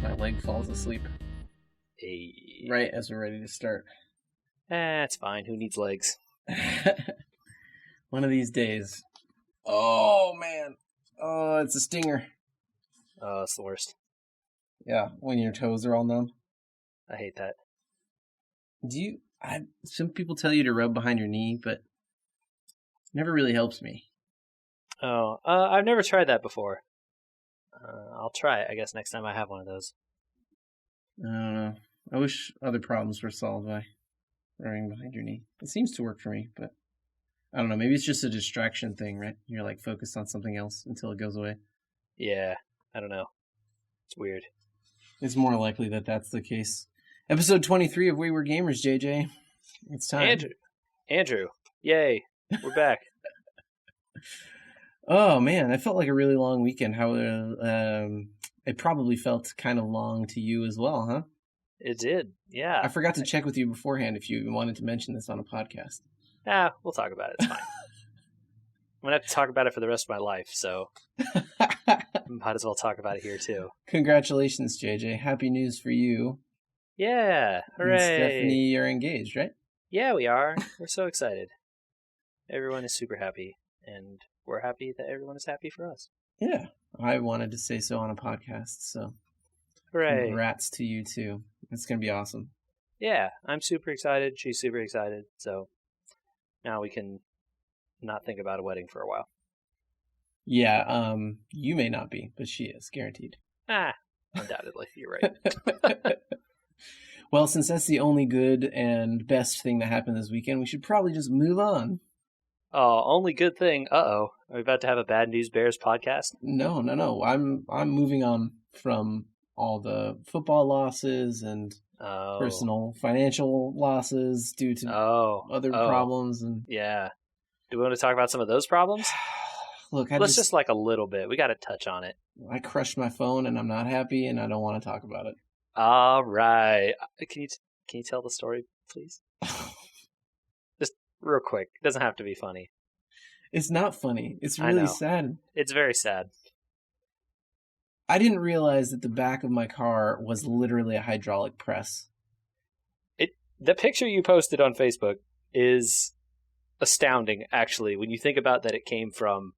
My leg falls asleep. Hey. Right as we're ready to start. It's fine. Who needs legs? One of these days. Oh, man. Oh, it's a stinger. Oh, it's the worst. Yeah, when your toes are all numb. I hate that. Some people tell you to rub behind your knee, but it never really helps me. Oh, I've never tried that before. I'll try it, I guess, next time I have one of those. I don't know. I wish other problems were solved by rubbing behind your knee. It seems to work for me, but I don't know. Maybe it's just a distraction thing, right? You're like focused on something else until it goes away. Yeah, I don't know. It's weird. It's more likely that that's the case. Episode 23 of Wayward Gamers, JJ. It's time. Andrew. Yay. We're back. Oh, man. It felt like a really long weekend. It probably felt kind of long to you as well, huh? It did, yeah. I forgot to check with you beforehand if you even wanted to mention this on a podcast. We'll talk about it. It's fine. I'm going to have to talk about it for the rest of my life, so might as well talk about it here, too. Congratulations, JJ. Happy news for you. Yeah, hooray. And Stephanie are engaged, right? Yeah, we are. We're so excited. Everyone is super happy, and we're happy that everyone is happy for us. Yeah, I wanted to say so on a podcast, so hooray. Congrats to you, too. It's going to be awesome. Yeah, I'm super excited. She's super excited, so now we can not think about a wedding for a while. Yeah, you may not be, but she is, guaranteed. Undoubtedly, you're right. Well, since that's the only good and best thing that happened this weekend, we should probably just move on. Oh, only good thing. Uh-oh. Are we about to have a Bad News Bears podcast? No. I'm moving on from all the football losses and personal financial losses due to other problems. And yeah. Do we want to talk about some of those problems? Look, let's just like a little bit. We got to touch on it. I crushed my phone and I'm not happy and I don't want to talk about it. All right. Can you tell the story, please? Just real quick. It doesn't have to be funny. It's not funny. It's really sad. It's very sad. I didn't realize that the back of my car was literally a hydraulic press. The picture you posted on Facebook is astounding, actually, when you think about that it came from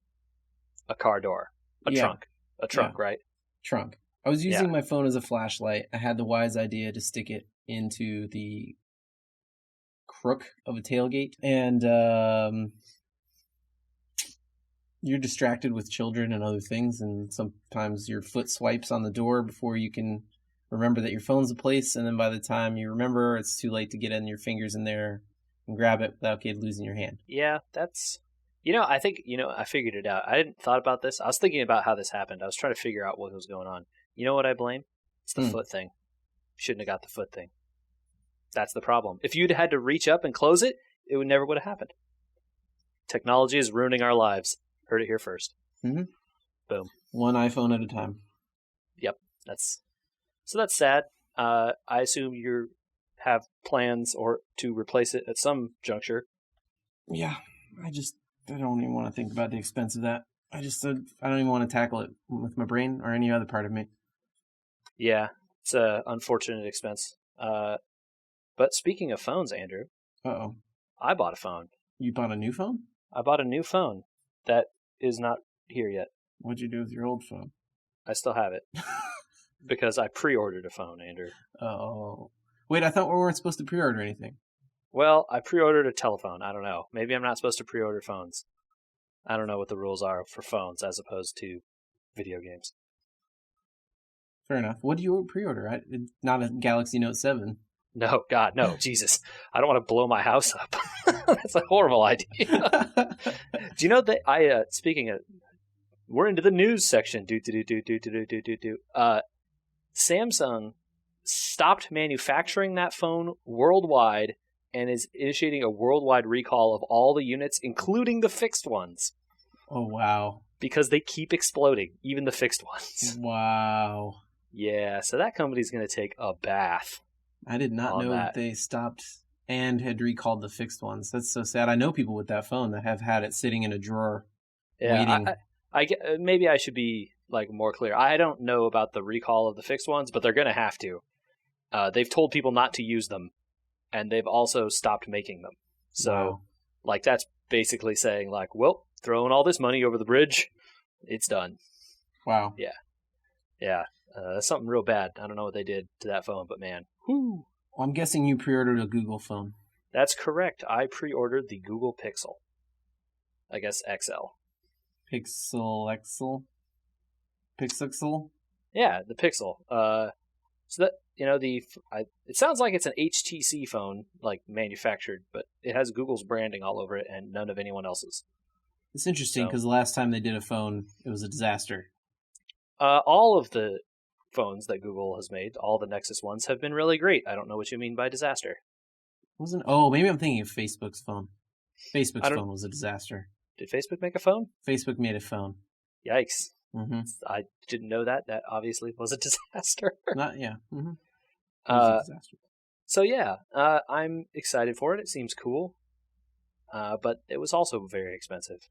a car door. Trunk. A trunk, right? Trunk. I was using my phone as a flashlight. I had the wise idea to stick it into the crook of a tailgate. And you're distracted with children and other things, and sometimes your foot swipes on the door before you can remember that your phone's a place, and then by the time you remember, it's too late to get in your fingers in there and grab it without losing your hand. Yeah, that's... I think, I figured it out. I hadn't thought about this. I was thinking about how this happened. I was trying to figure out what was going on. You know what I blame? It's the foot thing. Shouldn't have got the foot thing. That's the problem. If you'd had to reach up and close it, it never would have happened. Technology is ruining our lives. Heard it here first. Mm-hmm. Boom. One iPhone at a time. Yep. So that's sad. I assume you have plans to replace it at some juncture. Yeah. I don't even want to think about the expense of that. I don't even want to tackle it with my brain or any other part of me. Yeah. It's an unfortunate expense. But speaking of phones, Andrew. Uh-oh. I bought a phone. You bought a new phone? I bought a new phone that is not here yet. What'd you do with your old phone? I still have it. Because I pre-ordered a phone, Andrew. Oh. Wait, I thought we weren't supposed to pre-order anything. Well, I pre-ordered a telephone. I don't know. Maybe I'm not supposed to pre-order phones. I don't know what the rules are for phones as opposed to video games. Fair enough. What do you pre-order? Not a Galaxy Note 7. No, God, no. Jesus. I don't want to blow my house up. That's a horrible idea. Do you know that speaking of, we're into the news section. Samsung stopped manufacturing that phone worldwide and is initiating a worldwide recall of all the units, including the fixed ones. Oh, wow. Because they keep exploding, even the fixed ones. Wow. Yeah, so that company's going to take a bath. I did not on know that that. they stopped and had recalled the fixed ones. That's so sad. I know people with that phone that have had it sitting in a drawer Yeah, waiting. maybe I should be like more clear. I don't know about the recall of the fixed ones, but they're gonna have to. They've told people not to use them, and they've also stopped making them. So, Wow. like, that's basically saying like, well, throwing all this money over the bridge, it's done. Wow. Yeah, yeah. That's something real bad. I don't know what they did to that phone, but man, whoo. Well, I'm guessing you pre-ordered a Google phone. That's correct. I pre-ordered the Google Pixel. I guess XL. Pixel. Yeah, the Pixel. So that it sounds like it's an HTC phone, like manufactured, but it has Google's branding all over it and none of anyone else's. It's interesting So because the last time they did a phone, it was a disaster. all of the phones that Google has made, all the Nexus ones, have been really great. I don't know what you mean by disaster. Wasn't? Oh, maybe I'm thinking of Facebook's phone. I Facebook's don't. phone was a disaster. Did Facebook make a phone? Facebook made a phone. Yikes! Mm-hmm. I didn't know that. That obviously was a disaster. Not yeah. Mm-hmm. It was a uh, disaster. so yeah, I'm excited for it. It seems cool, but it was also very expensive.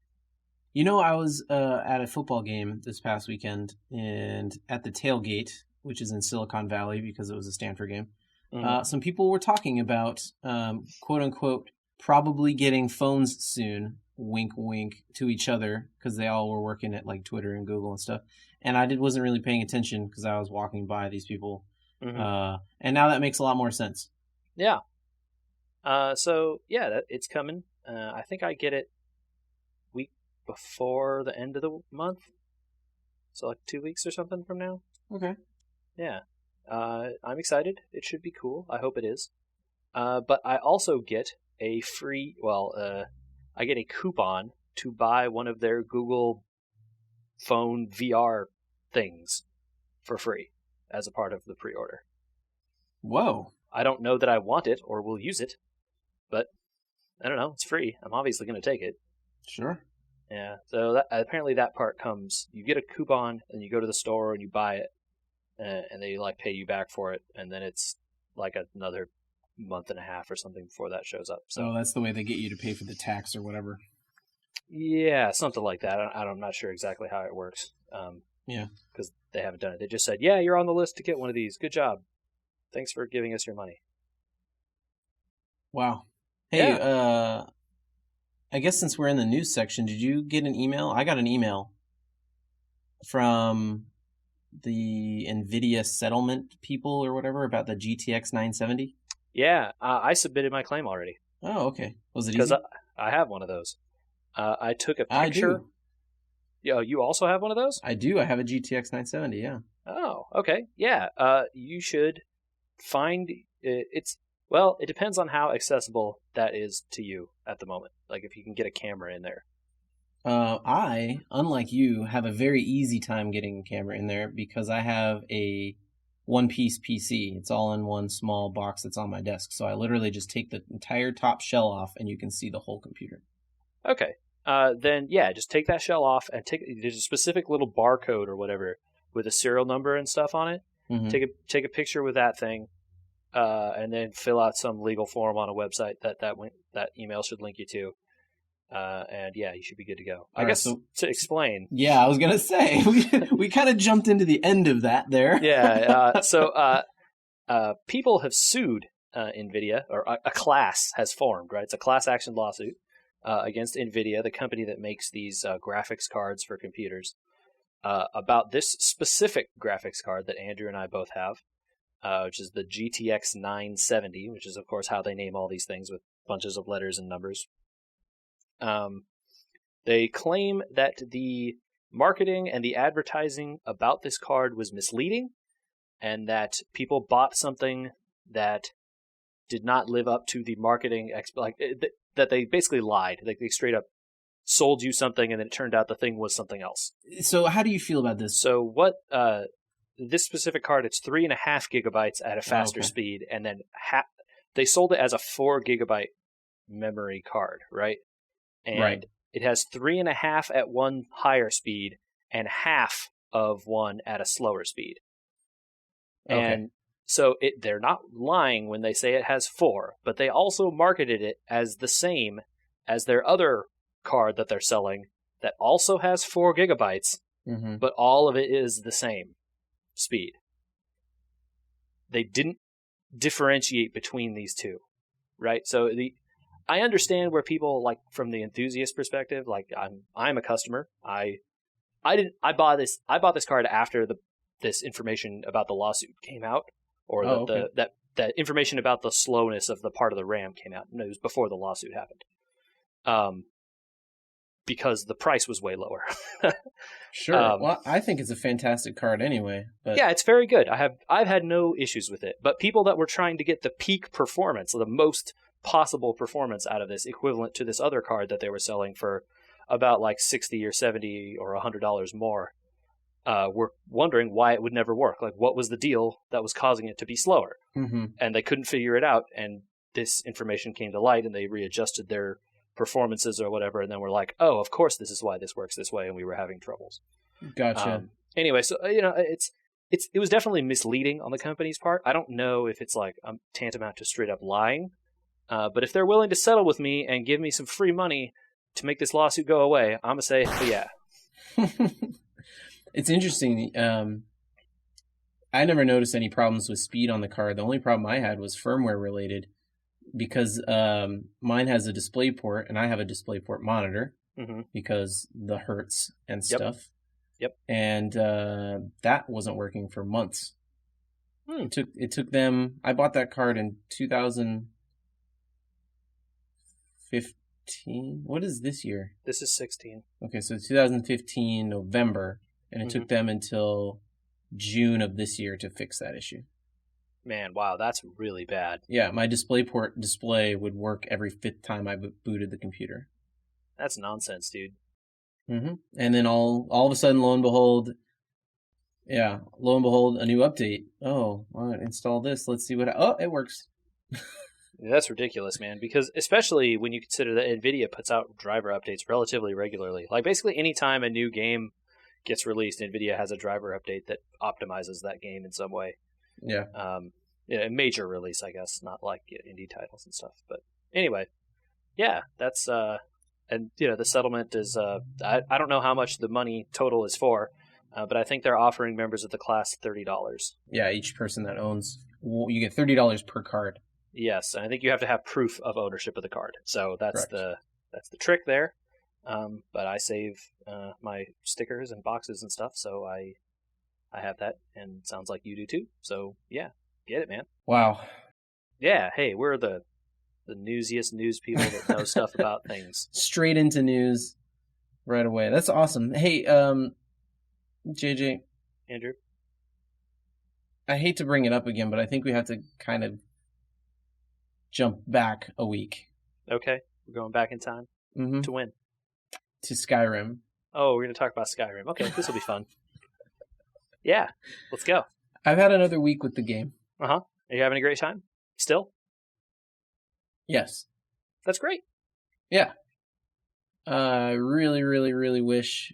You know, I was at a football game this past weekend, and at the tailgate, which is in Silicon Valley because it was a Stanford game, Mm-hmm. some people were talking about quote unquote probably getting phones soon. Wink, wink to each other because they all were working at like Twitter and Google and stuff. And I wasn't really paying attention because I was walking by these people. Mm-hmm. And now that makes a lot more sense. Yeah. So yeah, it's coming. I think I get it week before the end of the month, so like 2 weeks or something from now. Okay. Yeah. I'm excited. It should be cool. I hope it is. But I also get a free. I get a coupon to buy one of their Google phone VR things for free as a part of the pre-order. Whoa. I don't know that I want it or will use it, but I don't know. It's free. I'm obviously going to take it. Sure. Yeah. So apparently that part comes. You get a coupon and you go to the store and you buy it, and they like pay you back for it, and then it's like another month and a half or something before that shows up. So Oh, that's the way they get you to pay for the tax or whatever. yeah, something like that. I'm not sure exactly how it works. Yeah. Because they haven't done it. They just said, yeah, you're on the list to get one of these. Good job. Thanks for giving us your money. Wow. Hey, Yeah. I guess since we're in the news section, did you get an email? I got an email from the Nvidia settlement people or whatever about the GTX 970. Yeah, I submitted my claim already. Oh, okay. Was it Because easy? I have one of those. I took a I picture. do. Yeah, you also have one of those? I do. I have a GTX 970. Yeah. Oh, okay. Yeah. You should find it's well. It depends on how accessible that is to you at the moment. Like if you can get a camera in there. I, unlike you, have a very easy time getting a camera in there because I have a one-piece PC. It's all in one small box that's on my desk. So I literally just take the entire top shell off, and you can see the whole computer. Okay. Then yeah, just take that shell off and there's a specific little barcode or whatever with a serial number and stuff on it. Mm-hmm. Take a picture with that thing, and then fill out some legal form on a website that email should link you to. And yeah, you should be good to go. I guess so, to explain. Yeah, I was gonna say we kind of jumped into the end of that there. Yeah. So people have sued Nvidia, or a class has formed. Right, it's a class action lawsuit against Nvidia, the company that makes these graphics cards for computers, about this specific graphics card that Andrew and I both have, which is the GTX 970, which is of course how they name all these things with bunches of letters and numbers. They claim that the marketing and the advertising about this card was misleading, and that people bought something that did not live up to the marketing that they basically lied. Like they straight up sold you something, and then it turned out the thing was something else. So how do you feel about this? So what? This specific card, it's 3.5 gigabytes at a faster okay. speed, and then they sold it as a 4 gigabyte memory card, right? And right. It has 3.5 at one higher speed and half of one at a slower speed. Okay. And So they're not lying when they say it has 4, but they also marketed it as the same as their other card that they're selling that also has 4 gigabytes, but all of it is the same speed. They didn't differentiate between these two, right? So I understand where people, like, from the enthusiast perspective, like, I'm a customer. I bought this card after this information about the lawsuit came out, or that information about the slowness of the part of the RAM came out. No, it was before the lawsuit happened. Because the price was way lower. Sure. Well, I think it's a fantastic card anyway. But yeah, it's very good. I've had no issues with it. But people that were trying to get the peak performance, the most possible performance out of this, equivalent to this other card that they were selling for about like $60 or $70 or $100 more, were wondering why it would never work. Like, what was the deal that was causing it to be slower? And they couldn't figure it out. And this information came to light, and they readjusted their performances or whatever, and then we're like, oh, of course this is why this works this way, and we were having troubles. Gotcha. Anyway, so it was definitely misleading on the company's part. I don't know if it's like tantamount to straight up lying, but if they're willing to settle with me and give me some free money to make this lawsuit go away, I'm gonna say, yeah. It's interesting. I never noticed any problems with speed on the card. The only problem I had was firmware related, because mine has a display port and I have a display port monitor because the hertz and stuff. Yep. And that wasn't working for months. It took them. I bought that card in 2015. What is this year? This is 16. Okay, so 2015 November, and it took them until June of this year to fix that issue. Man, wow, that's really bad. Yeah, my DisplayPort display would work every 5th time I booted the computer. That's nonsense, dude. And then all of a sudden, lo and behold, a new update. Oh, all right, install this. Let's see what. Oh, it works. That's ridiculous, man. Because especially when you consider that Nvidia puts out driver updates relatively regularly. Like, basically any time a new game gets released, Nvidia has a driver update that optimizes that game in some way. Yeah. A major release, I guess, not like indie titles and stuff. But anyway, yeah, that's and the settlement is I don't know how much the money total is for, but I think they're offering members of the class $30. Yeah, each person that owns, you get $30 per card. Yes, and I think you have to have proof of ownership of the card. So that's Correct. the trick there. But I save my stickers and boxes and stuff, so I have that, and it sounds like you do too. So yeah, get it, man. Wow. Yeah, hey, we're the newsiest news people that know stuff about things. Straight into news right away. That's awesome. Hey, JJ. Andrew? I hate to bring it up again, but I think we have to kind of jump back a week. Okay, we're going back in time. To when? To Skyrim. Oh, we're going to talk about Skyrim. Okay, this will be fun. Yeah, let's go. I've had another week with the game. Are you having a great time? Still? Yes. That's great. Yeah. I really, really, really wish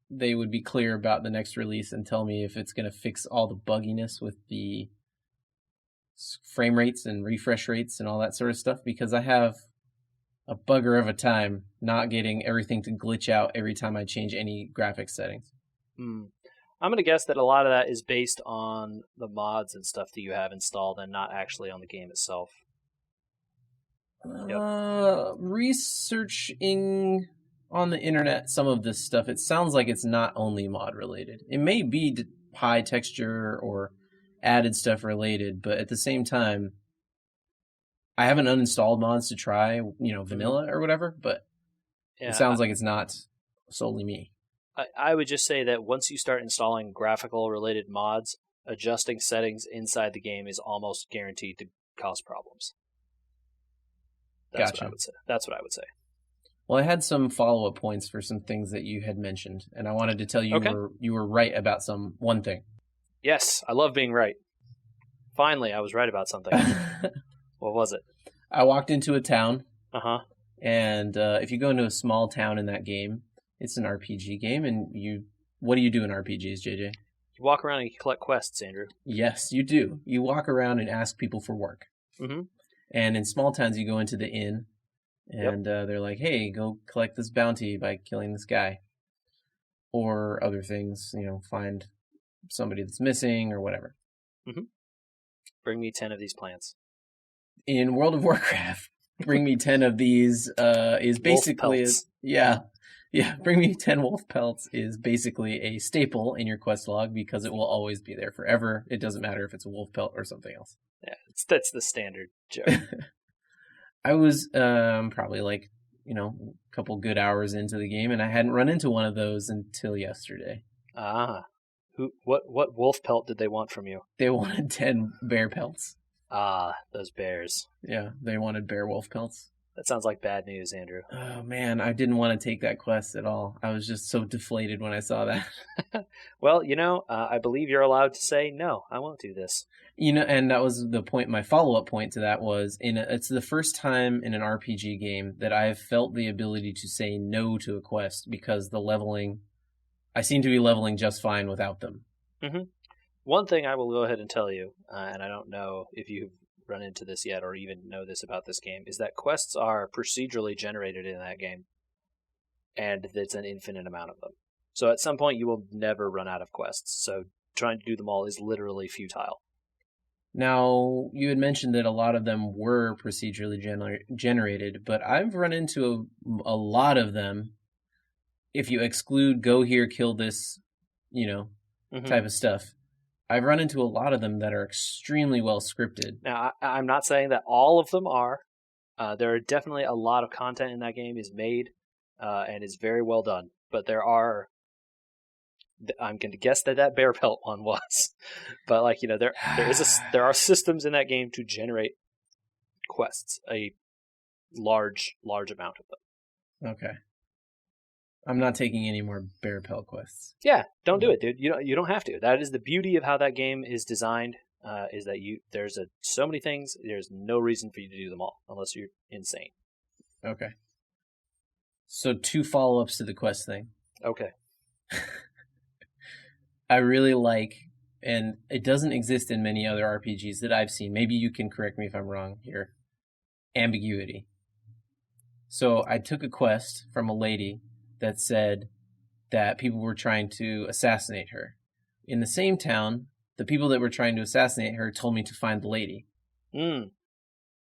they would be clear about the next release and tell me if it's going to fix all the bugginess with the frame rates and refresh rates and all that sort of stuff, because I have a bugger of a time not getting everything to glitch out every time I change any graphics settings. I'm going to guess that a lot of that is based on the mods and stuff that you have installed and not actually on the game itself. Researching on the internet some of this stuff, it sounds like it's not only mod related. It may be high texture or added stuff related, but at the same time, I haven't uninstalled mods to try, vanilla or whatever, but it sounds like it's not solely me. I would just say that once you start installing graphical related mods, adjusting settings inside the game is almost guaranteed to cause problems. That's Gotcha. what I would say. That's what I would say. Well, I had some follow-up points for some things that you had mentioned, and I wanted to tell you you were right about one thing. Yes, I love being right. Finally, I was right about something. What was it? I walked into a town. And if you go into a small town in that game, it's an RPG game, and what do you do in RPGs, JJ? You walk around and you collect quests, Andrew. Yes, you do. You walk around and ask people for work. Mm-hmm. And in small towns, you go into the inn, and they're like, hey, go collect this bounty by killing this guy. Or other things, find somebody that's missing or whatever. Mm-hmm. Bring me 10 of these plants. In World of Warcraft, bring me 10 of these is basically... bring me 10 wolf pelts is basically a staple in your quest log because it will always be there forever. It doesn't matter if it's a wolf pelt or something else. Yeah, that's the standard joke. I was probably like, a couple good hours into the game, and I hadn't run into one of those until yesterday. Ah. What wolf pelt did they want from you? They wanted 10 bear pelts. Ah, those bears. Yeah, they wanted bear wolf pelts. That sounds like bad news, Andrew. Oh, man, I didn't want to take that quest at all. I was just so deflated when I saw that. Well, I believe you're allowed to say, no, I won't do this. And that was the point, my follow-up point to that was, it's the first time in an RPG game that I've felt the ability to say no to a quest because I seem to be leveling just fine without them. Mm-hmm. One thing I will go ahead and tell you, and I don't know if you've run into this yet or even know this about this game, is that quests are procedurally generated in that game, and it's an infinite amount of them. So at some point you will never run out of quests, so trying to do them all is literally futile. Now, you had mentioned that a lot of them were procedurally generated, but I've run into a lot of them, if you exclude go here, kill this, type of stuff. I've run into a lot of them that are extremely well scripted. Now, I'm not saying that all of them are. There are definitely a lot of content in that game is made and is very well done. But there are, I'm going to guess that bear pelt one was. But there are systems in that game to generate quests, a large amount of them. Okay. I'm not taking any more bear pelt quests. Yeah, don't do it, dude. You don't have to. That is the beauty of how that game is designed. Is that there's so many things. There's no reason for you to do them all unless you're insane. Okay. So 2 follow-ups to the quest thing. Okay. I really like, and it doesn't exist in many other RPGs that I've seen. Maybe you can correct me if I'm wrong here. Ambiguity. So I took a quest from a lady that said that people were trying to assassinate her. In the same town, the people that were trying to assassinate her told me to find the lady.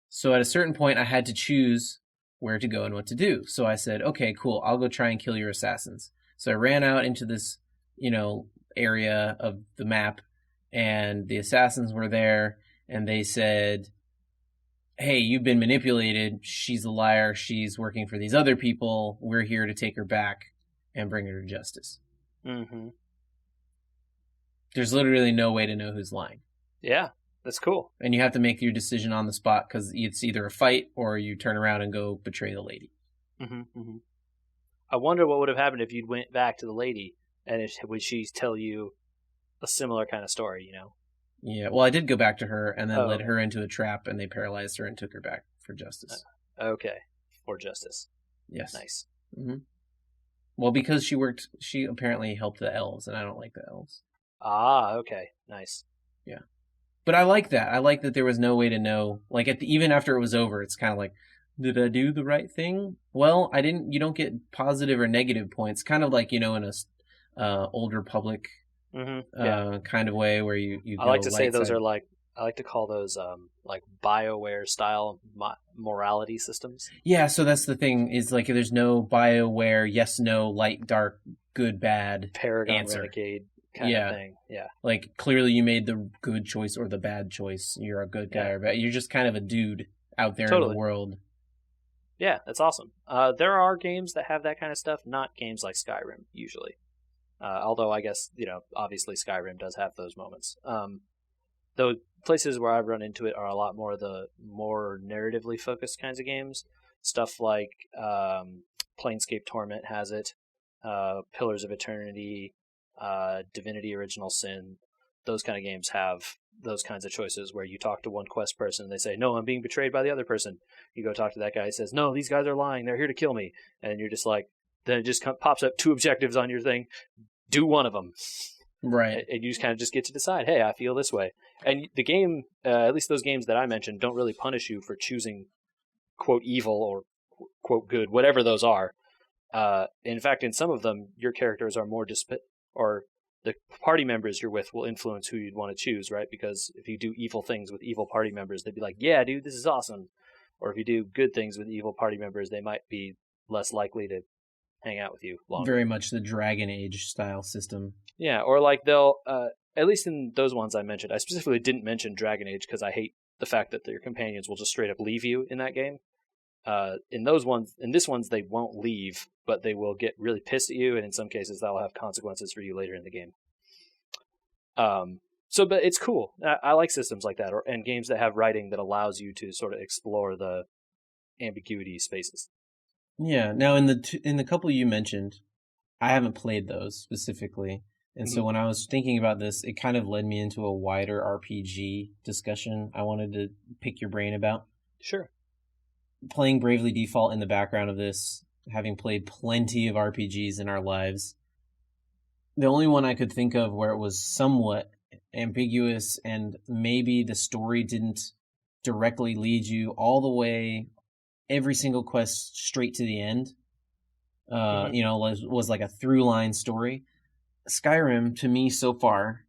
So at a certain point, I had to choose where to go and what to do. So I said, okay, cool, I'll go try and kill your assassins. So I ran out into this, area of the map, and the assassins were there, and they said, hey, you've been manipulated. She's a liar. She's working for these other people. We're here to take her back and bring her to justice. Mm-hmm. There's literally no way to know who's lying. Yeah, that's cool. And you have to make your decision on the spot because it's either a fight or you turn around and go betray the lady. Mm-hmm, mm-hmm. I wonder what would have happened if you'd went back to the lady and would she tell you a similar kind of story, Yeah, well, I did go back to her and then led her into a trap, and they paralyzed her and took her back for justice. Okay, for justice. Yes. Nice. Mm-hmm. Well, because she apparently helped the elves, and I don't like the elves. Ah, okay, nice. Yeah, but I like that. I like that there was no way to know. Like even after it was over, it's kind of like, did I do the right thing? Well, I didn't. You don't get positive or negative points. Kind of like in a Old Republic. Kind of way where you I like to say those are I like to call those like BioWare style morality systems. Yeah, so that's the thing is like there's no BioWare yes no light dark good bad Paragon answer. Renegade kind of thing. Yeah. Like clearly you made the good choice or the bad choice. You're a good guy or bad. You're just kind of a dude out there in the world. Yeah, that's awesome. There are games that have that kind of stuff, not games like Skyrim usually. Although I guess, obviously Skyrim does have those moments. The places where I've run into it are a lot more the more narratively focused kinds of games. Stuff like Planescape Torment has it, Pillars of Eternity, Divinity Original Sin. Those kind of games have those kinds of choices where you talk to one quest person and they say, no, I'm being betrayed by the other person. You go talk to that guy, he says, no, these guys are lying. They're here to kill me. And you're just like, then it just pops up 2 objectives on your thing. Do one of them. Right. And you just kind of just get to decide, hey, I feel this way. And the game, at least those games that I mentioned, don't really punish you for choosing quote evil or quote good, whatever those are. In fact, in some of them, your characters are more or the party members you're with will influence who you'd want to choose, right? Because if you do evil things with evil party members, they'd be like, yeah, dude, this is awesome. Or if you do good things with evil party members, they might be less likely to hang out with you longer. Very much the Dragon Age style system. Yeah, or like they'll, at least in those ones I mentioned, I specifically didn't mention Dragon Age because I hate the fact that your companions will just straight up leave you in that game. In this ones, they won't leave, but they will get really pissed at you, and in some cases, that will have consequences for you later in the game. But it's cool. I like systems like that, and games that have writing that allows you to sort of explore the ambiguity spaces. Yeah. Now, in the couple you mentioned, I haven't played those specifically, and so when I was thinking about this, it kind of led me into a wider RPG discussion I wanted to pick your brain about. Sure. Playing Bravely Default in the background of this, having played plenty of RPGs in our lives, the only one I could think of where it was somewhat ambiguous and maybe the story didn't directly lead you all the way, every single quest straight to the end, was like a through line story. Skyrim, to me so far,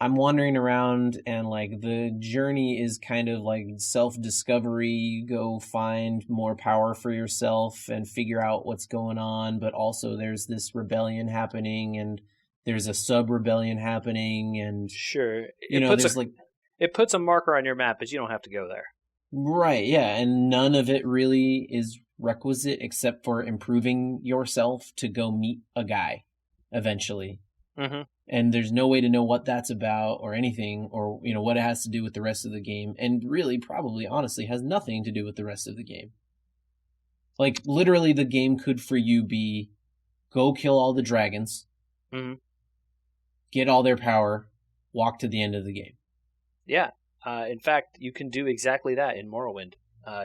I'm wandering around and like the journey is kind of like self-discovery. You go find more power for yourself and figure out what's going on, but also there's this rebellion happening and there's a sub-rebellion happening, and sure, it puts a marker on your map, but you don't have to go there. Right, yeah, and none of it really is requisite except for improving yourself to go meet a guy eventually. Mm-hmm. And there's no way to know what that's about or anything, or what it has to do with the rest of the game, and really probably honestly has nothing to do with the rest of the game. Like literally the game could for you be go kill all the dragons, get all their power, walk to the end of the game. Yeah. In fact, you can do exactly that in Morrowind.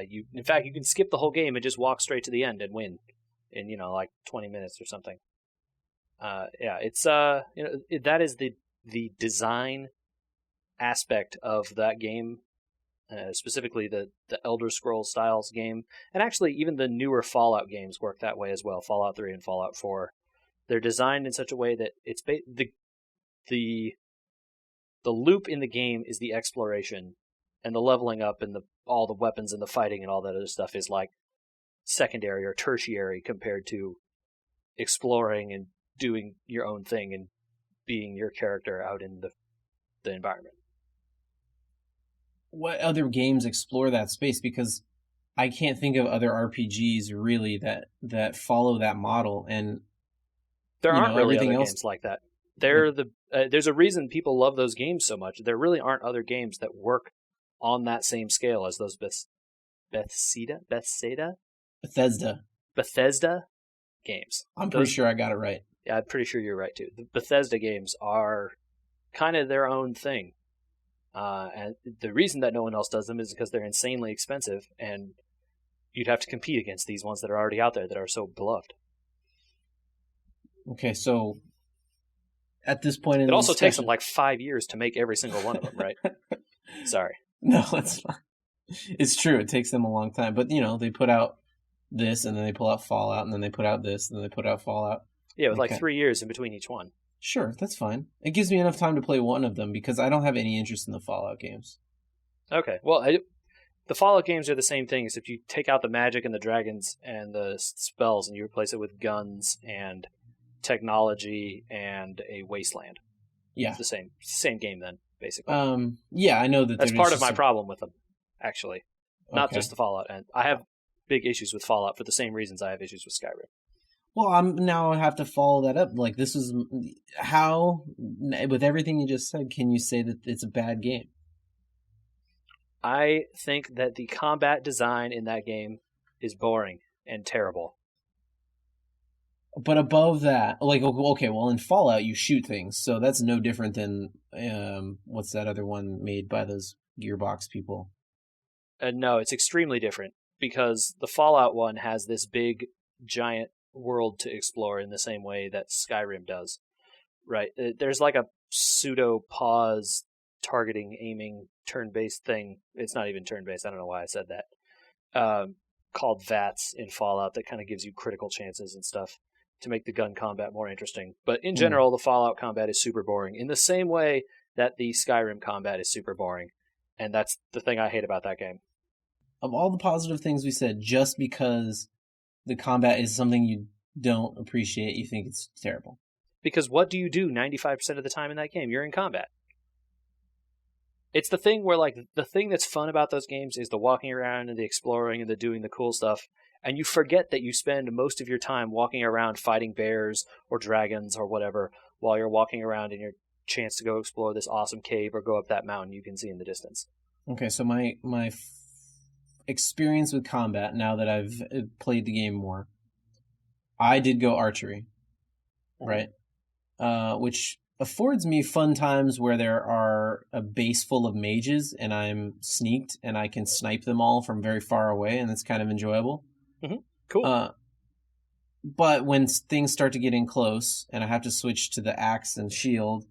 You can skip the whole game and just walk straight to the end and win in like 20 minutes or something. It's that is the design aspect of that game, specifically the Elder Scrolls styles game, and actually even the newer Fallout games work that way as well. Fallout 3 and Fallout 4, they're designed in such a way that it's the loop in the game is the exploration, and the leveling up and all the weapons and the fighting and all that other stuff is like secondary or tertiary compared to exploring and doing your own thing and being your character out in the environment. What other games explore that space? Because I can't think of other RPGs really that follow that model. And there aren't really other games like that. There's a reason people love those games so much. There really aren't other games that work on that same scale as those Bethseda games. I'm pretty sure I got it right. Yeah, I'm pretty sure you're right too. The Bethesda games are kind of their own thing. And the reason that no one else does them is because they're insanely expensive, and you'd have to compete against these ones that are already out there that are so beloved. Okay, so at this point in it also takes them like 5 years to make every single one of them, right? Sorry. No, it's fine. It's true. It takes them a long time, but they put out this, and then they pull out Fallout, and then they put out this, and then they put out Fallout. Yeah, with like 3 years in between each one. Sure, that's fine. It gives me enough time to play one of them because I don't have any interest in the Fallout games. Okay, well, the Fallout games are the same thing, except you take out the magic and the dragons and the spells, and you replace it with guns and technology and a wasteland. Yeah, it's the same game then, basically. Yeah, I know that. That's part of my problem with them, actually. Not just the Fallout, and I have big issues with Fallout for the same reasons I have issues with Skyrim. Well, I have to follow that up. Like, this is how, with everything you just said, can you say that it's a bad game? I think that the combat design in that game is boring and terrible. But above that, like, okay, well, in Fallout, you shoot things, so that's no different than, what's that other one made by those Gearbox people? No, it's extremely different, because the Fallout one has this big, giant world to explore in the same way that Skyrim does, right? There's like a pseudo pause targeting, aiming, turn-based thing. It's not even turn-based. I don't know why I said that. Called VATS in Fallout that kind of gives you critical chances and stuff to make the gun combat more interesting. But in general, the Fallout combat is super boring in the same way that the Skyrim combat is super boring. And that's the thing I hate about that game. Of all the positive things we said, just because the combat is something you don't appreciate, you think it's terrible. Because what do you do 95% of the time in that game? You're in combat. It's the thing where, like, the thing that's fun about those games is the walking around and the exploring and the doing the cool stuff. And you forget that you spend most of your time walking around fighting bears or dragons or whatever while you're walking around in your chance to go explore this awesome cave or go up that mountain you can see in the distance. Okay, so my experience with combat, now that I've played the game more, I did go archery, right? Which affords me fun times where there are a base full of mages and I'm sneaked and I can snipe them all from very far away, and that's kind of enjoyable. Mm-hmm. Cool. But when things start to get in close and I have to switch to the axe and shield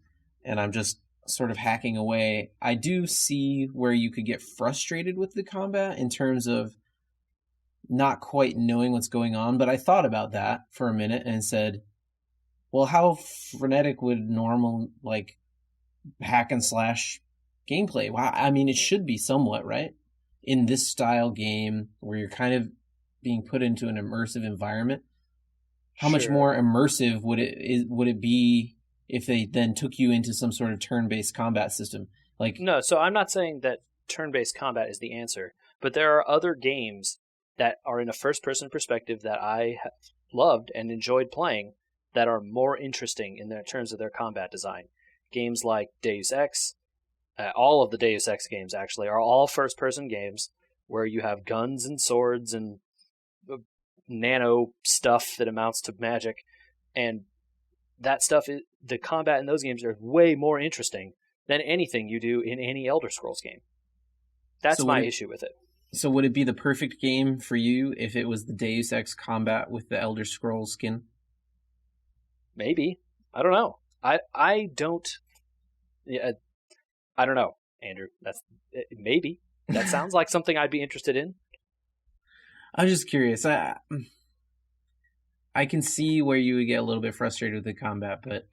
and I'm just sort of hacking away, I do see where you could get frustrated with the combat in terms of not quite knowing what's going on. But I thought about that for a minute and said, well, how frenetic would normal, like, hack and slash gameplay? Wow, I mean, it should be somewhat, right? In this style game where you're kind of being put into an immersive environment, how much more immersive would it be if they then took you into some sort of turn-based combat system? Like, no, so I'm not saying that turn-based combat is the answer, but there are other games that are in a first-person perspective that I have loved and enjoyed playing that are more interesting in their terms of their combat design. Games like Deus Ex, all of the Deus Ex games actually are all first-person games where you have guns and swords and nano stuff that amounts to magic, and that stuff, the combat in those games are way more interesting than anything you do in any Elder Scrolls game. That's my issue with it. So would it be the perfect game for you if it was the Deus Ex combat with the Elder Scrolls skin? Maybe. I don't know. I don't. Yeah, I don't know, Andrew. That's maybe. That sounds like something I'd be interested in. I'm just curious. I can see where you would get a little bit frustrated with the combat, but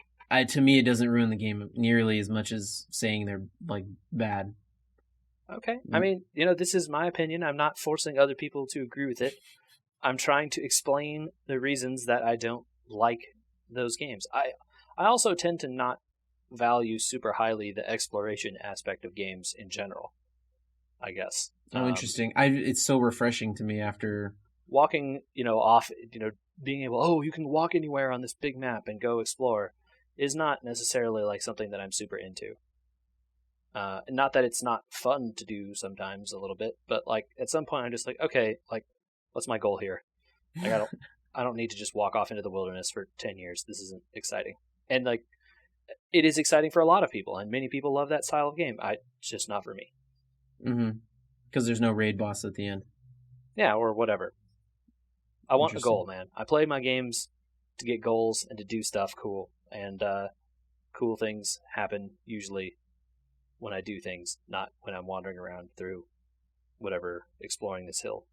to me, it doesn't ruin the game nearly as much as saying they're, like, bad. Okay. I mean, this is my opinion. I'm not forcing other people to agree with it. I'm trying to explain the reasons that I don't like those games. I also tend to not value super highly the exploration aspect of games in general, I guess. Oh, interesting. It's so refreshing to me after walking, off, being able, you can walk anywhere on this big map and go explore is not necessarily like something that I'm super into. Not that it's not fun to do sometimes a little bit, but like at some point I'm just like, okay, like what's my goal here? Like I don't need to just walk off into the wilderness for 10 years. This isn't exciting. And like it is exciting for a lot of people, and many people love that style of game. It's just not for me. Mm-hmm. Because there's no raid boss at the end. Yeah, or whatever. I want a goal, man. I play my games to get goals and to do stuff cool. And cool things happen usually when I do things, not when I'm wandering around through whatever, exploring this hill.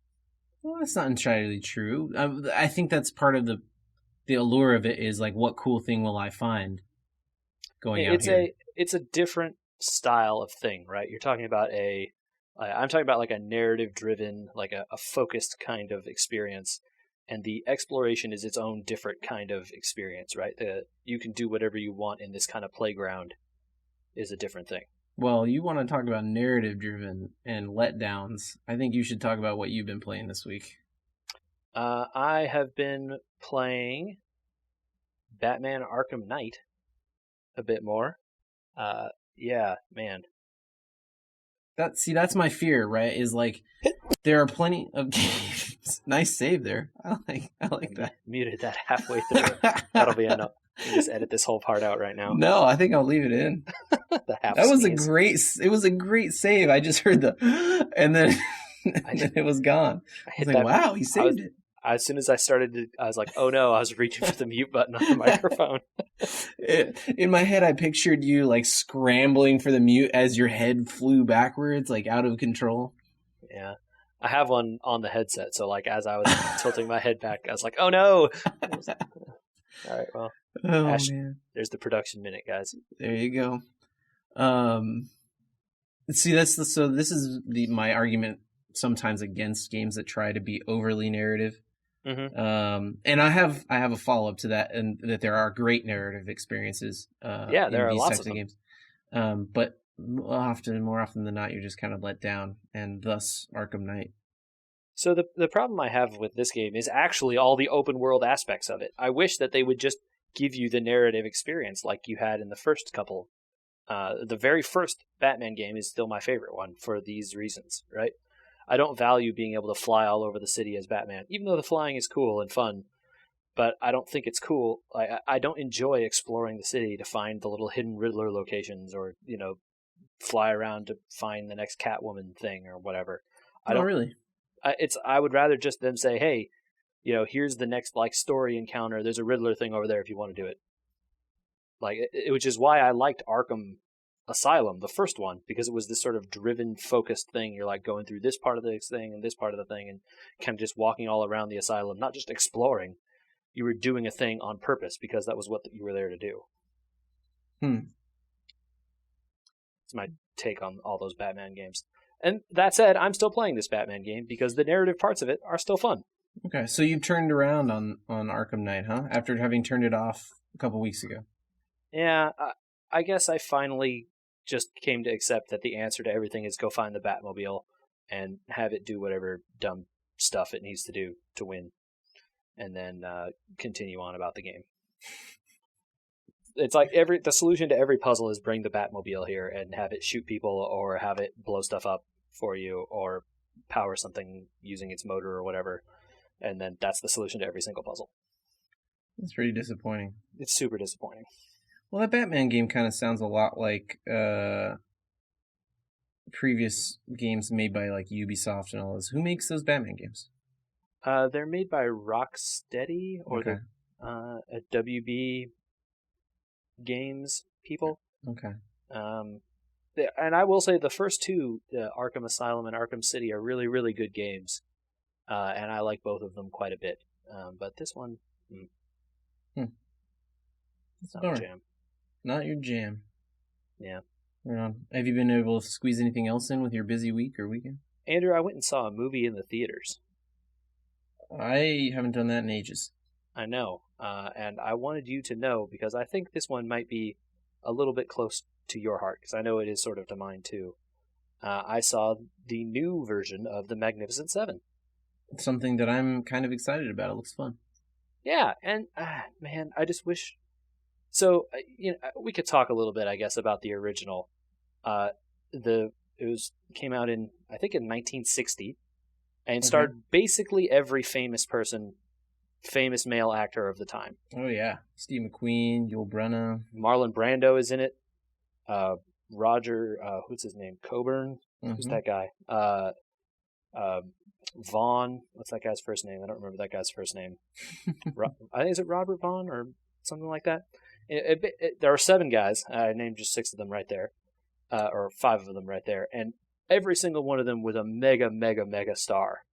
Well, that's not entirely true. I think that's part of the allure of it is, like, what cool thing will I find going out here? It's a different style of thing, right? You're talking about I'm talking about like a narrative-driven, like a focused kind of experience, and the exploration is its own different kind of experience, right? You can do whatever you want in this kind of playground is a different thing. Well, you want to talk about narrative-driven and letdowns. I think you should talk about what you've been playing this week. I have been playing Batman Arkham Knight a bit more. Yeah, man. That's my fear, right? Is like there are plenty of games. Nice save there. I like that. Muted that halfway through. That'll be enough. You just edit this whole part out right now. No, I think I'll leave it in. That was a great save. I just heard and then it was gone. I was like, wow, he saved it. as soon as I started to, I was like, oh no, I was reaching for the mute button on the microphone. In my head, I pictured you like scrambling for the mute as your head flew backwards, like out of control. Yeah. I have one on the headset, so like as I was tilting my head back, I was like, oh no. All right, well, Oh Ash, man, there's the production minute, guys. there you go. See, so this is my argument sometimes against games that try to be overly narrative. Mm-hmm. And I have a follow up to that, and that there are great narrative experiences Yeah, there in are these lots types of of them. games. But more often than not, you're just kind of let down, and thus Arkham Knight. So the problem I have with this game is actually all the open world aspects of it. I wish that they would just give you the narrative experience like you had in the first couple. The very first Batman game is still my favorite one for these reasons, right? I don't value being able to fly all over the city as Batman, even though the flying is cool and fun. But I don't think it's cool. I don't enjoy exploring the city to find the little hidden Riddler locations, or fly around to find the next Catwoman thing or whatever. I Oh, don't. really? I would rather just them say, hey, here's the next like story encounter. There's a Riddler thing over there if you want to do it. Like, which is why I liked Arkham Asylum, the first one, because it was this sort of driven, focused thing. You're like going through this part of this thing and this part of the thing, and kind of just walking all around the asylum, not just exploring. You were doing a thing on purpose because that was what you were there to do. It's my take on all those Batman games. And that said, I'm still playing this Batman game because the narrative parts of it are still fun. Okay, so you've turned around on Arkham Knight, huh? After having turned it off a couple weeks ago. Yeah, I guess I finally just came to accept that the answer to everything is go find the Batmobile and have it do whatever dumb stuff it needs to do to win, and then continue on about the game. It's like the solution to every puzzle is bring the Batmobile here and have it shoot people or have it blow stuff up for you or power something using its motor or whatever, and then that's the solution to every single puzzle. That's pretty disappointing. It's super disappointing. Well, that Batman game kind of sounds a lot like previous games made by like Ubisoft and all those. Who makes those Batman games? They're made by Rocksteady or Okay. a WB Games people. Okay. And I will say the first two, Arkham Asylum and Arkham City, are really, really good games, and I like both of them quite a bit. But this one, it's not my jam. Not your jam. Yeah. Have you been able to squeeze anything else in with your busy week or weekend? Andrew, I went and saw a movie in the theaters. I haven't done that in ages. I know, and I wanted you to know because I think this one might be a little bit close to your heart, because I know it is sort of to mine too. I saw the new version of the Magnificent Seven. It's something that I'm kind of excited about. It looks fun. Yeah, and man, I just wish. So we could talk a little bit, I guess, about the original. Came out in I think in 1960, and starred basically every famous male actor of the time. Oh yeah, Steve McQueen, Yul Brynner, Marlon Brando is in it. Roger, what's his name? Coburn. Who's that guy? Vaughn. What's that guy's first name? I don't remember that guy's first name. I think is it Robert Vaughn or something like that. There are 7 guys. I named just 6 of them right there, or 5 of them right there, and every single one of them was a mega, mega, mega star.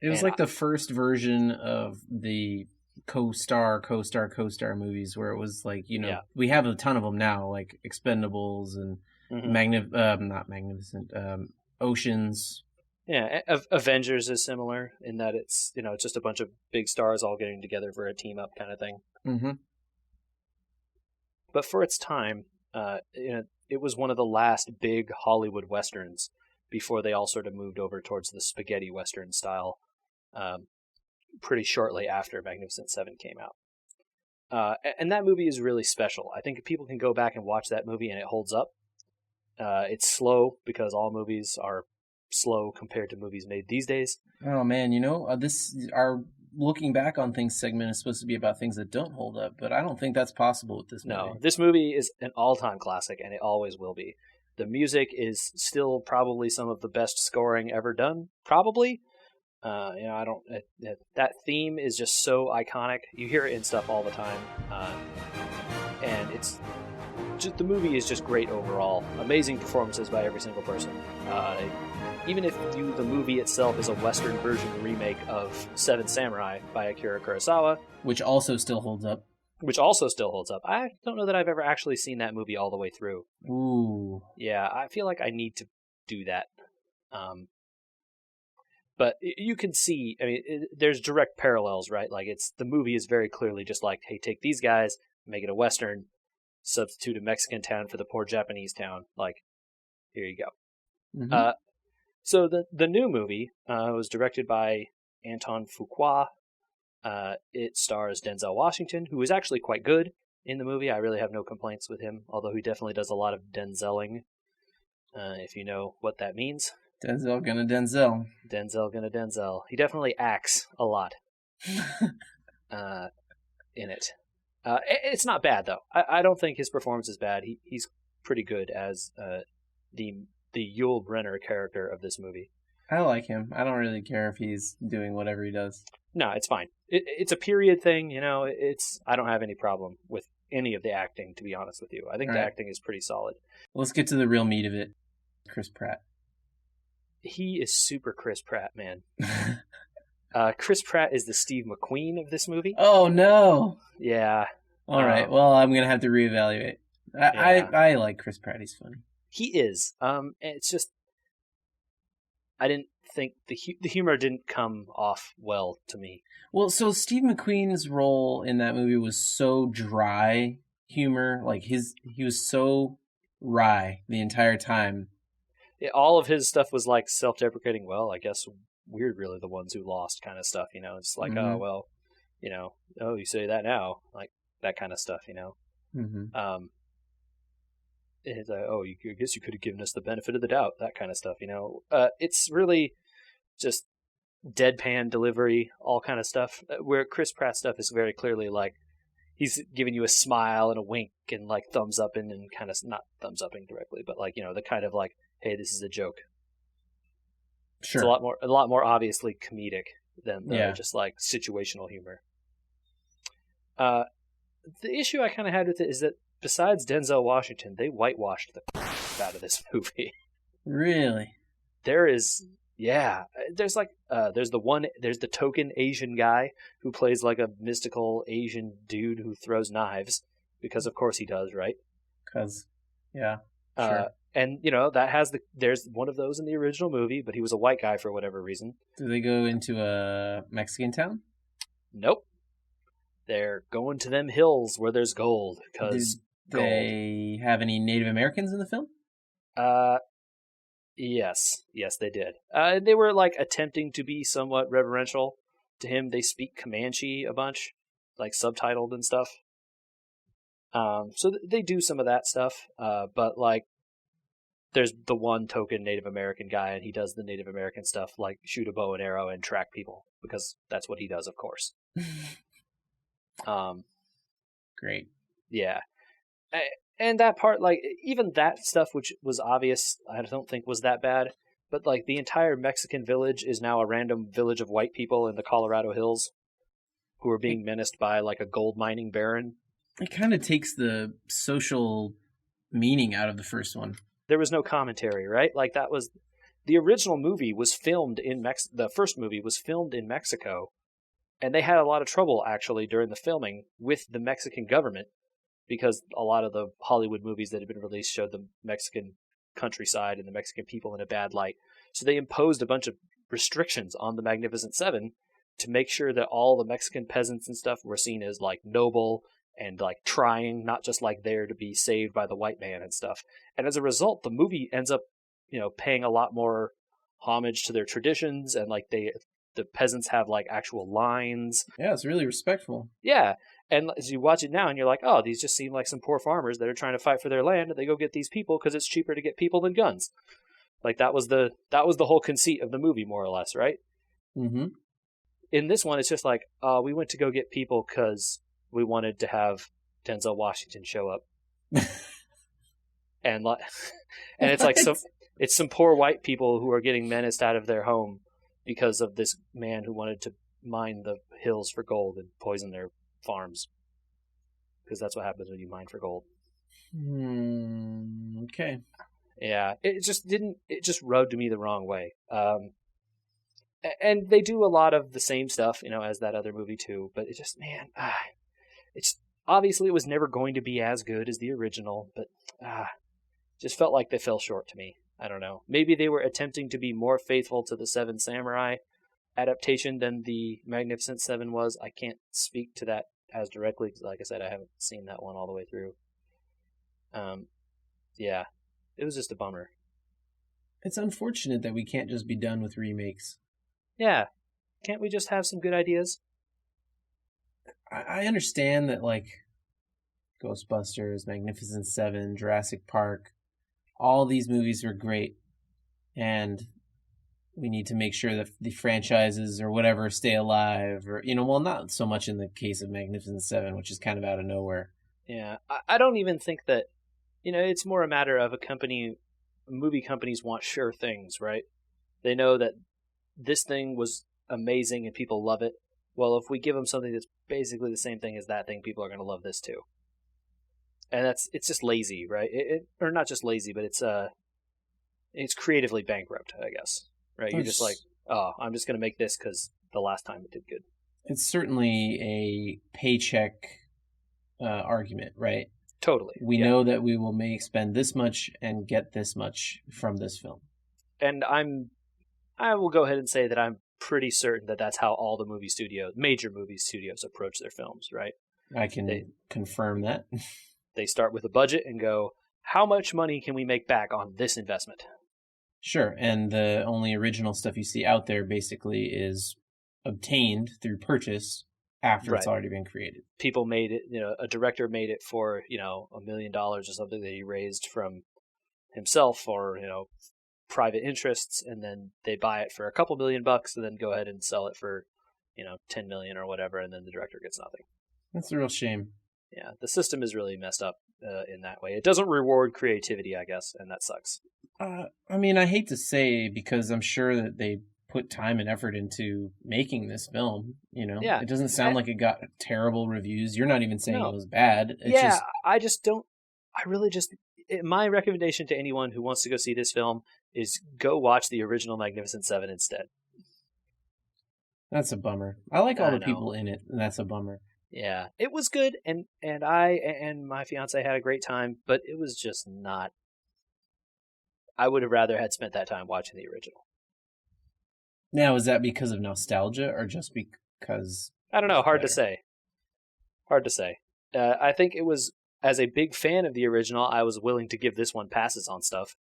It was like the first version of the co-star movies where it was like, we have a ton of them now, like Expendables and not Magnificent, Oceans. Yeah, Avengers is similar in that it's, it's just a bunch of big stars all getting together for a team up kind of thing. Mm-hmm. But for its time, it was one of the last big Hollywood westerns before they all sort of moved over towards the spaghetti western style pretty shortly after Magnificent Seven came out. And that movie is really special. I think if people can go back and watch that movie and it holds up. It's slow because all movies are slow compared to movies made these days. Oh man, our looking back on things segment is supposed to be about things that don't hold up, but I don't think that's possible with this movie. No, this movie is an all-time classic, and it always will be. The music is still probably some of the best scoring ever done, probably, I don't. That theme is just so iconic. You hear it in stuff all the time, and it's just the movie is just great overall. Amazing performances by every single person. Even if the movie itself is a Western version remake of Seven Samurai by Akira Kurosawa, which also still holds up. I don't know that I've ever actually seen that movie all the way through. Ooh. Yeah, I feel like I need to do that. But you can see, I mean, there's direct parallels, right? Like, the movie is very clearly just like, hey, take these guys, make it a Western, substitute a Mexican town for the poor Japanese town. Like, here you go. Mm-hmm. So the new movie was directed by Anton Fuqua. It stars Denzel Washington, who is actually quite good in the movie. I really have no complaints with him, although he definitely does a lot of Denzeling, if you know what that means. Denzel gonna Denzel. Denzel gonna Denzel. He definitely acts a lot in it. It's not bad, though. I don't think his performance is bad. He's pretty good as the Yul Brynner character of this movie. I like him. I don't really care if he's doing whatever he does. No, it's fine. It's a period thing, you know. I don't have any problem with any of the acting, to be honest with you. I think the acting is pretty solid. Let's get to the real meat of it. Chris Pratt. He is super Chris Pratt, man. Chris Pratt is the Steve McQueen of this movie. Oh, no. Yeah. All right. Well, I'm going to have to reevaluate. I like Chris Pratt. He's funny. He is. It's just, I didn't think the humor didn't come off well to me. Well, so Steve McQueen's role in that movie was so dry humor. Like, he was so wry the entire time. All of his stuff was like self-deprecating. Well, I guess we're really the ones who lost kind of stuff, you know. It's like, oh well, you know, oh you say that now, like that kind of stuff, you know. Mm-hmm. It's like, oh, I guess you could have given us the benefit of the doubt, that kind of stuff, you know. It's really just deadpan delivery, all kind of stuff. Where Chris Pratt stuff is very clearly like he's giving you a smile and a wink and like thumbs up and kind of not thumbs upping directly, but like, you know, the kind of like, hey, this is a joke. Sure. It's a lot more obviously comedic than just like situational humor. The issue I kind of had with it is that besides Denzel Washington, they whitewashed the out of this movie. Really? There's like there's the token Asian guy who plays like a mystical Asian dude who throws knives because of course he does, right? Because sure. And you know there's one of those in the original movie, but he was a white guy for whatever reason. Do they go into a Mexican town? Nope. They're going to them hills where there's gold. Because Did they have any Native Americans in the film? Yes, they did. They were like attempting to be somewhat reverential to him. They speak Comanche a bunch, like subtitled and stuff. So they do some of that stuff. But like, there's the one token Native American guy, and he does the Native American stuff, like shoot a bow and arrow and track people, because that's what he does, of course. Great. Yeah. And that part, like, even that stuff, which was obvious, I don't think was that bad. But, like, the entire Mexican village is now a random village of white people in the Colorado hills who are being menaced by, like, a gold mining baron. It kind of takes the social meaning out of the first one. There was no commentary, right? Like, that was... The original movie was filmed in the first movie was filmed in Mexico. And they had a lot of trouble, actually, during the filming with the Mexican government, because a lot of the Hollywood movies that had been released showed the Mexican countryside and the Mexican people in a bad light. So they imposed a bunch of restrictions on the Magnificent Seven to make sure that all the Mexican peasants and stuff were seen as like noble and like trying, not just like there to be saved by the white man and stuff. And as a result, the movie ends up, you know, paying a lot more homage to their traditions, and like the peasants have like actual lines. Yeah, it's really respectful. Yeah. And as you watch it now, and you're like, oh, these just seem like some poor farmers that are trying to fight for their land, and they go get these people because it's cheaper to get people than guns. Like that was the whole conceit of the movie, more or less, right? Mm-hmm. In this one, it's just like, we went to go get people because we wanted to have Denzel Washington show up, and it's like some poor white people who are getting menaced out of their home because of this man who wanted to mine the hills for gold and poison their farms. Because that's what happens when you mine for gold. Okay. Yeah, it just rubbed me the wrong way. And they do a lot of the same stuff, as that other movie too. But it just, man, it's obviously it was never going to be as good as the original. But just felt like they fell short to me. I don't know. Maybe they were attempting to be more faithful to the Seven Samurai adaptation than the Magnificent Seven was. I can't speak to that as directly because, like I said, I haven't seen that one all the way through. Yeah, it was just a bummer. It's unfortunate that we can't just be done with remakes. Yeah, can't we just have some good ideas? I understand that, like, Ghostbusters, Magnificent Seven, Jurassic Park, all these movies are great, and we need to make sure that the franchises or whatever stay alive, or well, not so much in the case of Magnificent Seven, which is kind of out of nowhere. Yeah, I don't even think that, it's more a matter of movie companies want sure things, right? They know that this thing was amazing and people love it. Well, if we give them something that's basically the same thing as that thing, people are going to love this too. And it's just lazy, right? Or not just lazy, but it's creatively bankrupt, I guess. Right? You're just like, oh, I'm just going to make this because the last time it did good. It's certainly a paycheck argument, right? Totally. We know that we will spend this much and get this much from this film. And I will go ahead and say that I'm pretty certain that that's how all the major movie studios approach their films, right? I can confirm that. They start with a budget and go, how much money can we make back on this investment? Sure, and the only original stuff you see out there basically is obtained through purchase after it's already been created. People made it, a director made it for, $1 million or something that he raised from himself or, private interests, and then they buy it for a couple $1 million and then go ahead and sell it for, 10 million or whatever, and then the director gets nothing. That's a real shame. Yeah, the system is really messed up in that way. It doesn't reward creativity, I guess, and that sucks. I mean, I hate to say, because I'm sure that they put time and effort into making this film. Yeah, it doesn't sound like it got terrible reviews. You're not even saying it was bad. It's I just don't. I really just. My recommendation to anyone who wants to go see this film is go watch the original Magnificent Seven instead. That's a bummer. I like all the people in it, and that's a bummer. Yeah, it was good, and I and my fiance had a great time, but it was just not. I would have rather had spent that time watching the original. Now, is that because of nostalgia or just because... I don't know. Hard to say. I think it was, as a big fan of the original, I was willing to give this one passes on stuff.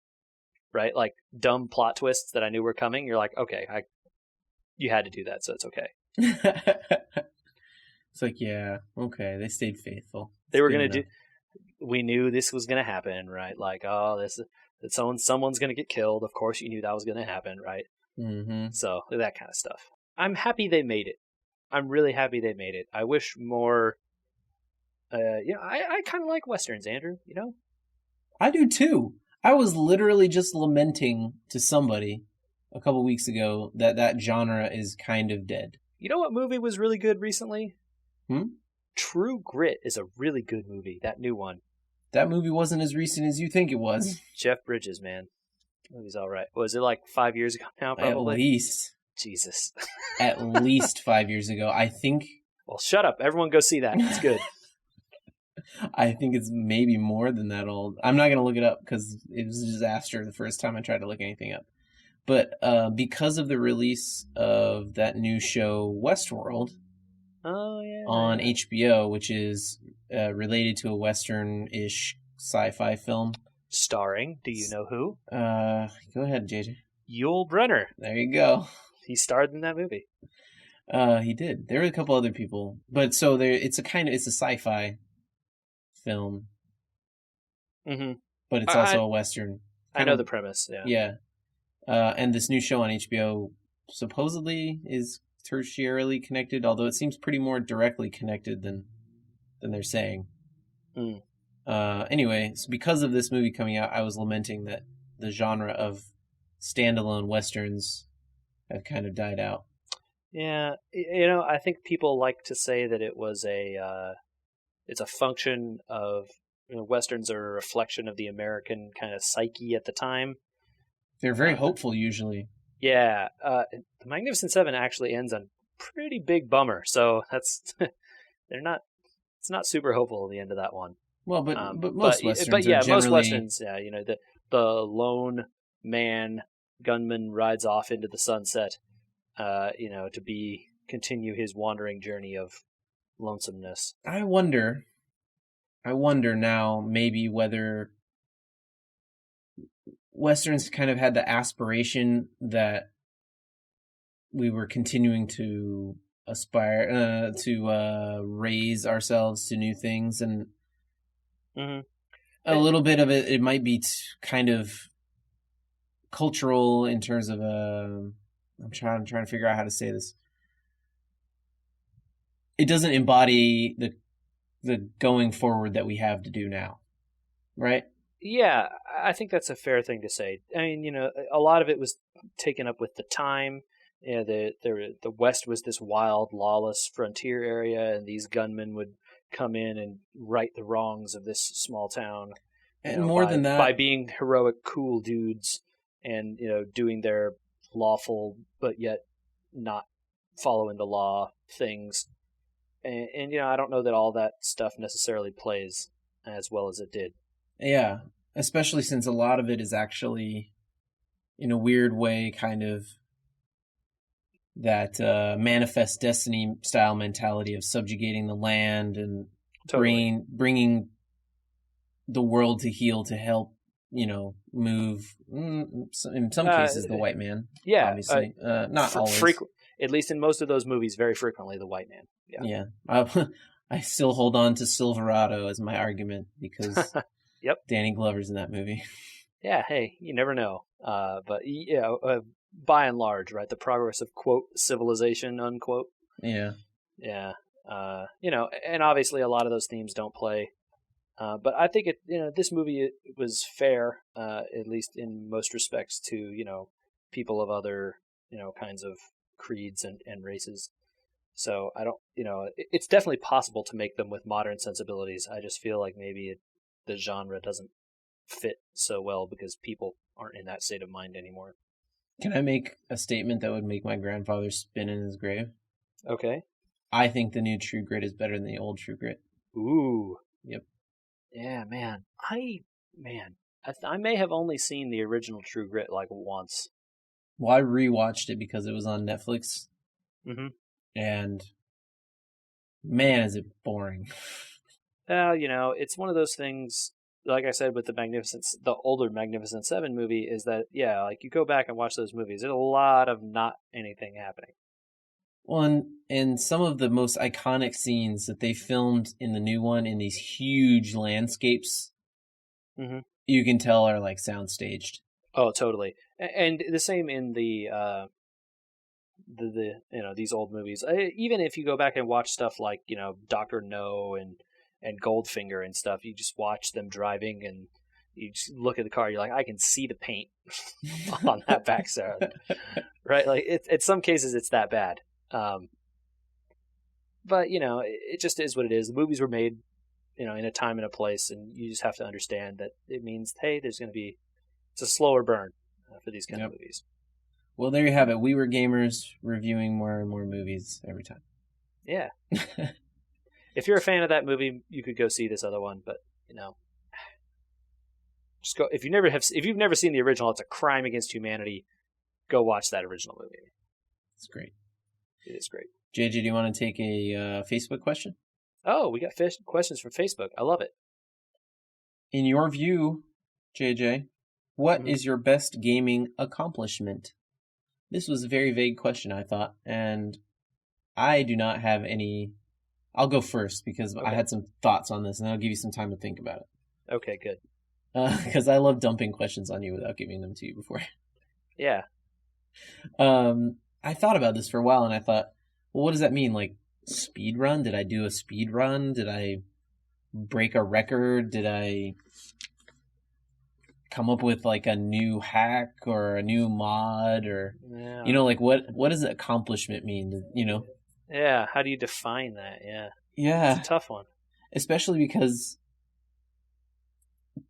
Right? Like dumb plot twists that I knew were coming. You're like, okay, you had to do that, so it's okay. It's like, yeah, okay, they stayed faithful. They were going to do... We knew this was going to happen, right? Like, oh, someone's going to get killed. Of course you knew that was going to happen, right? Mm-hmm. So, that kind of stuff. I'm happy they made it. I'm really happy they made it. I wish more... I kind of like Westerns, Andrew, I do too. I was literally just lamenting to somebody a couple weeks ago that genre is kind of dead. You know what movie was really good recently? True Grit is a really good movie, that new one. That movie wasn't as recent as you think it was. Jeff Bridges, man. The movie's all right. Was it like 5 years ago now, probably? At least. Jesus. At least 5 years ago, I think. Well, shut up. Everyone go see that. It's good. I think it's maybe more than that old. I'm not going to look it up because it was a disaster the first time I tried to look anything up. But because of the release of that new show, Westworld, on HBO, which is related to a Western-ish sci-fi film. Starring, do you know who? Go ahead, JJ. Yul Brynner. There you go. He starred in that movie. He did. There were a couple other people, but so it's a sci-fi film. Mm-hmm. But it's also a Western. I know the premise. Yeah. Yeah. And this new show on HBO supposedly is tertiarily connected, although it seems pretty more directly connected than they're saying. Anyway, so because of this movie coming out, I was lamenting that the genre of standalone westerns have kind of died out. Yeah, I think people like to say that it was it's a function of westerns are a reflection of the American kind of psyche at the time. They're very Uh, hopeful usually. yeah, the Magnificent Seven actually ends on pretty big bummer. So that's they're not. It's not super hopeful at the end of that one. Well, but Um, but but most but westerns are yeah, most generally westerns, yeah, the lone man gunman rides off into the sunset, to continue his wandering journey of lonesomeness. I wonder now maybe whether westerns kind of had the aspiration that we were continuing to aspire to raise ourselves to new things, and Mm-hmm. a little bit of it might be kind of cultural in terms of I'm trying to figure out how to say this. It doesn't embody the going forward that we have to do now, right? Yeah, I think that's a fair thing to say. I mean, a lot of it was taken up with the time. The West was this wild, lawless frontier area, and these gunmen would come in and right the wrongs of this small town, And more by than that, being heroic, cool dudes, and doing their lawful but yet not following the law things. And I don't know that all that stuff necessarily plays as well as it did. yeah, especially since a lot of it is actually, in a weird way, kind of that manifest destiny style mentality of subjugating the land and Totally. bringing the world to heel to help move in some Uh, cases the white man, yeah, obviously, not always. at least in most of those movies, very frequently the white man. Yeah. Yeah, I still hold on to Silverado as my argument because Yep. Danny Glover's in that movie. Yeah. Hey, you never know. But yeah, by and large, right, the progress of quote civilization unquote. Yeah. Yeah. And obviously a lot of those themes don't play. But I think this movie was fair, at least in most respects, to people of other kinds of creeds and races. So I don't, it's definitely possible to make them with modern sensibilities. I just feel like maybe the genre doesn't fit so well because people aren't in that state of mind anymore. Can I make a statement that would make my grandfather spin in his grave? Okay. I think the new True Grit is better than the old True Grit. Ooh. Yep. Yeah, man. I may have only seen the original True Grit like once. Well, I rewatched it because it was on Netflix, Mm-hmm. and man, is it boring. It's one of those things. Like I said with the older Magnificent Seven movie, is that like you go back and watch those movies, there's a lot of not anything happening. Well, and some of the most iconic scenes that they filmed in the new one in these huge landscapes, Mm-hmm. you can tell are like sound staged. Oh, totally. And the same in these old movies. Even if you go back and watch stuff like Doctor No and Goldfinger and stuff, you just watch them driving and you just look at the car. You're like, I can see the paint on that backside, right? Like in some cases it's that bad. But it just is what it is. The movies were made, in a time and a place, and you just have to understand that it means, hey, it's a slower burn for these kind of movies. Well, there you have it. We were gamers reviewing more and more movies every time. Yeah. If you're a fan of that movie, you could go see this other one, but just go. If you've never seen the original, it's a crime against humanity. Go watch that original movie. It's great. It is great. JJ, do you want to take a Facebook question? Oh, we got questions from Facebook. I love it. In your view, JJ, what is your best gaming accomplishment? This was a very vague question, I thought, and I do not have any. I'll go first because I had some thoughts on this, and I'll give you some time to think about it. Okay, good. Because I love dumping questions on you without giving them to you before. Yeah. I thought about this for a while, and I thought, well, what does that mean? Like, speed run? Did I do a speed run? Did I break a record? Did I come up with like a new hack or a new mod or Yeah. like what does accomplishment mean? Yeah. How do you define that? Yeah. It's a Yeah, tough one. especially because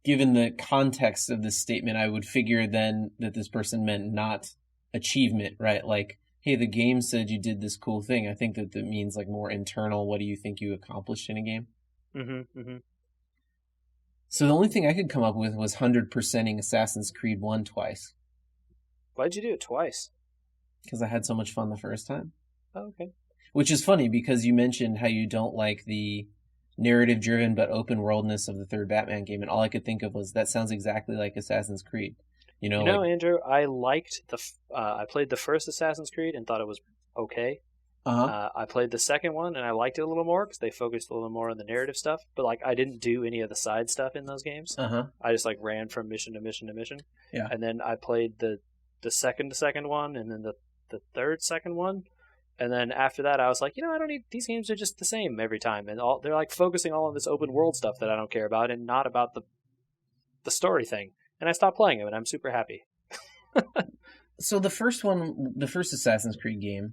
given the context of this statement, I would figure then that this person meant not achievement, right? Like, hey, the game said you did this cool thing. I think that means like more internal. What do you think you accomplished in a game? Mm-hmm. Mm-hmm. So the only thing I could come up with was 100%ing Assassin's Creed 1 twice Why'd you do it twice? because I had so much fun the first time. Oh, okay. Which is funny because you mentioned how you don't like the narrative driven but open worldness of the third Batman game, and all I could think of was that sounds exactly like Assassin's Creed. Like Andrew, I liked I played the first Assassin's Creed and thought it was okay. uh-huh. I played the second one and I liked it a little more because they focused a little more on the narrative stuff. But like, I didn't do any of the side stuff in those games. Uh-huh. I just like ran from mission to mission to mission. Yeah. And then I played the second one, and then the third second one. And then after that, I was like, I don't need these games are just the same every time, and they're like focusing all on this open world stuff that I don't care about, and not about the story thing. And I stopped playing them, and I'm super happy. So the first Assassin's Creed game,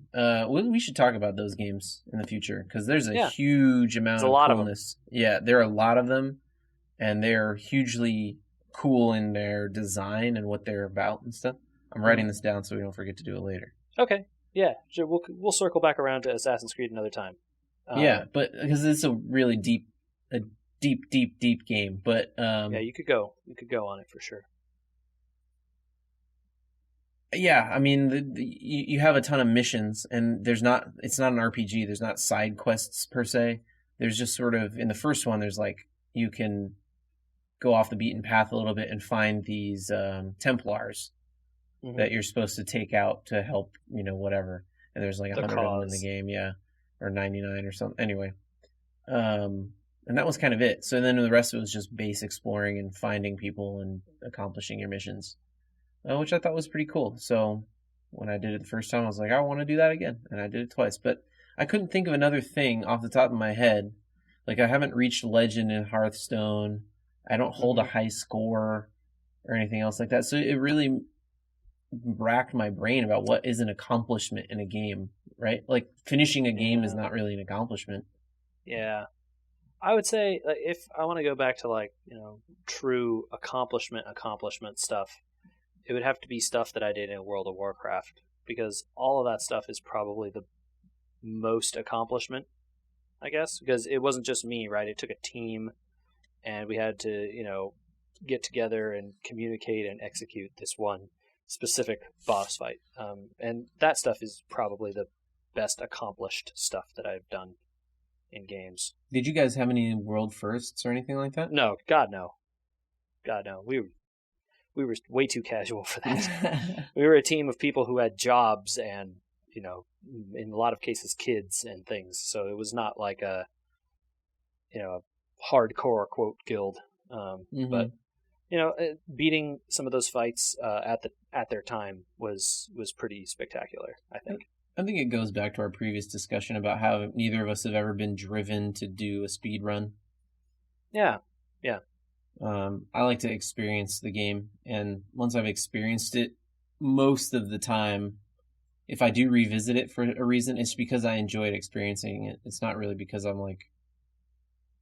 we should talk about those games in the future because there's a huge amount of coolness. Yeah, there are a lot of them, and they're hugely cool in their design and what they're about and stuff. I'm writing this down so we don't forget to do it later. Okay. Yeah, sure. We'll circle back around to Assassin's Creed another time. Yeah, but because it's a really deep game. But yeah, you could go on it for sure. Yeah, I mean, you have a ton of missions, and it's not an RPG. There's not side quests per se. There's just sort of in the first one, there's like you can go off the beaten path a little bit and find these Templars that you're supposed to take out to help, whatever. And there's like 100 of them in the game, yeah, or 99 or something. Anyway, and that was kind of it. So then the rest of it was just base exploring and finding people and accomplishing your missions, which I thought was pretty cool. So when I did it the first time, I was like, I want to do that again, and I did it twice. But I couldn't think of another thing off the top of my head. Like I haven't reached Legend in Hearthstone. I don't hold a high score or anything else like that. So it really racked my brain about what is an accomplishment in a game, right? Like finishing a game is not really an accomplishment. Yeah. I would say if I want to go back to like, true accomplishment stuff, it would have to be stuff that I did in World of Warcraft, because all of that stuff is probably the most accomplishment, I guess, because it wasn't just me, right? It took a team, and we had to, get together and communicate and execute this one specific boss fight. And that stuff is probably the best accomplished stuff that I've done in games. Did you guys have any world firsts or anything like that? No, God no. We were way too casual for that. We were a team of people who had jobs and, in a lot of cases, kids and things. So it was not like a hardcore quote guild. But beating some of those fights at their time was pretty spectacular, I think. I think it goes back to our previous discussion about how neither of us have ever been driven to do a speed run. Yeah. I like to experience the game, and once I've experienced it, most of the time, if I do revisit it for a reason, it's because I enjoyed experiencing it. It's not really because I'm like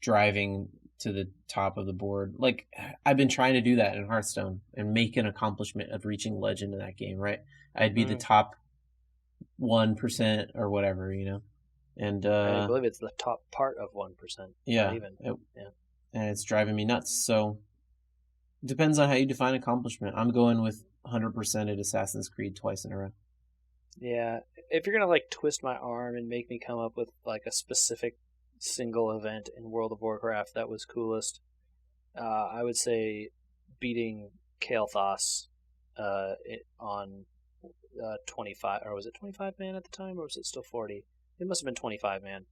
driving to the top of the board. Like I've been trying to do that in Hearthstone and make an accomplishment of reaching Legend in that game, right? I'd be the top 1% or whatever, and I believe it's the top part of 1%. Yeah, even. And it's driving me nuts. So it depends on how you define accomplishment. I'm going with 100% at Assassin's Creed twice in a row. Yeah, if you're gonna like twist my arm and make me come up with like a specific single event in World of Warcraft that was coolest, I would say beating Kael'thas on 25, or was it 25 man at the time, or was it still 40? It must have been 25 man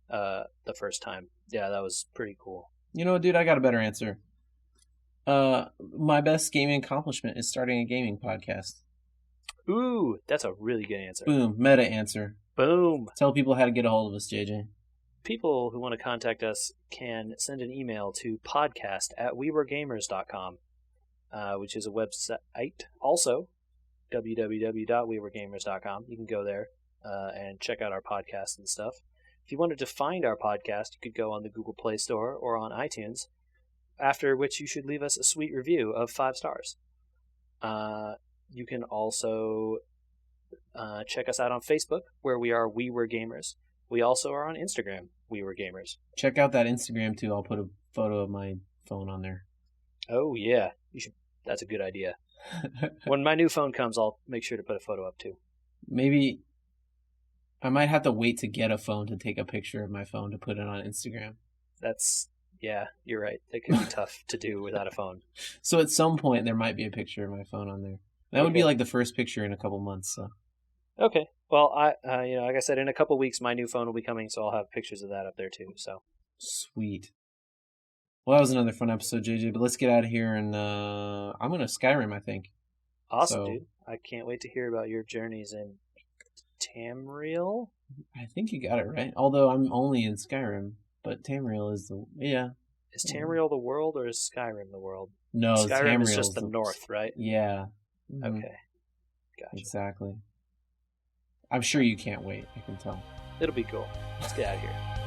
the first time. Yeah, that was pretty cool. Dude, I got a better answer. My best gaming accomplishment is starting a gaming podcast. Ooh, that's a really good answer. Boom, meta answer. Boom. Tell people how to get a hold of us, JJ. People who want to contact us can send an email to podcast@weweregamers.com. which is a website. Also, www.wewergamers.com. You can go there and check out our podcast and stuff. If you wanted to find our podcast, you could go on the Google Play Store or on iTunes, after which you should leave us a sweet review of 5 stars. You can also check us out on Facebook, where we are We Were Gamers. We also are on Instagram, We Were Gamers. Check out that Instagram too. I'll put a photo of my phone on there. Oh yeah, you should. That's a good idea. When my new phone comes, I'll make sure to put a photo up too. Maybe I might have to wait to get a phone to take a picture of my phone to put it on Instagram. Yeah, you're right. That could be tough to do without a phone. So at some point there might be a picture of my phone on there. That would be like the first picture in a couple months. So. Okay. Well, like I said, in a couple weeks, my new phone will be coming, so I'll have pictures of that up there too. So. Sweet. Well, that was another fun episode, JJ. But let's get out of here, and I'm gonna Skyrim, I think. Awesome, dude. I can't wait to hear about your journeys in Tamriel. I think you got it right. Although I'm only in Skyrim, but Tamriel is Is Tamriel the world or is Skyrim the world? No, Skyrim Tamriel is just the north, right? Yeah. Mm-hmm. Okay. Gotcha. Exactly. I'm sure you can't wait. I can tell. It'll be cool. Let's get out of here.